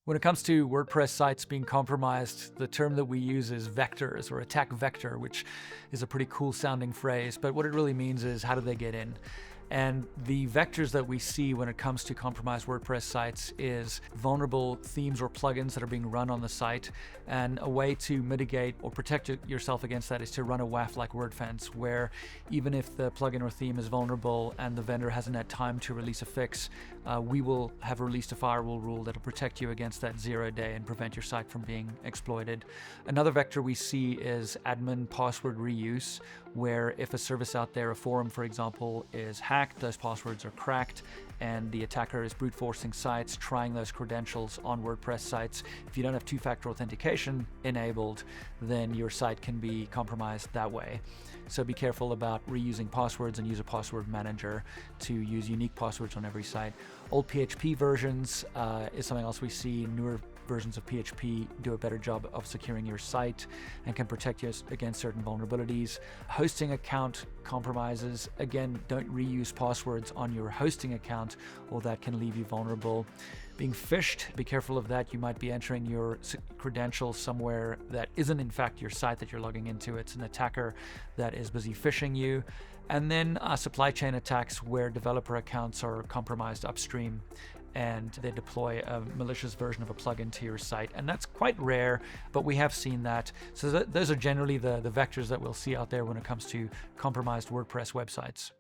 When it comes to WordPress sites being compromised, the term that we use is vectors or attack vector, which is a pretty cool sounding phrase. But what it really means is, how do they get in? And the vectors that we see when it comes to compromised WordPress sites is vulnerable themes or plugins that are being run on the site. And a way to mitigate or protect yourself against that is to run a WAF like Wordfence, where even if the plugin or theme is vulnerable and the vendor hasn't had time to release a fix, we will have released a firewall rule that'll protect you against that 0-day and prevent your site from being exploited. Another vector we see is admin password reuse, where if a service out there, a forum for example, is hacked, those passwords are cracked, and the attacker is brute forcing sites, trying those credentials on WordPress sites. If you don't have two-factor authentication enabled, then your site can be compromised that way. So be careful about reusing passwords and use a password manager to use unique passwords on every site. Old PHP versions is something else we see. Newer versions of PHP do a better job of securing your site and can protect you against certain vulnerabilities. Hosting account compromises, again, don't reuse passwords on your hosting account, or that can leave you vulnerable. Being phished, be careful of that. You might be entering your credentials somewhere that isn't in fact your site that you're logging into. It's an attacker that is busy phishing you. And then supply chain attacks, where developer accounts are compromised upstream and they deploy a malicious version of a plugin to your site. And that's quite rare, but we have seen that. So those are generally the vectors that we'll see out there when it comes to compromised WordPress websites.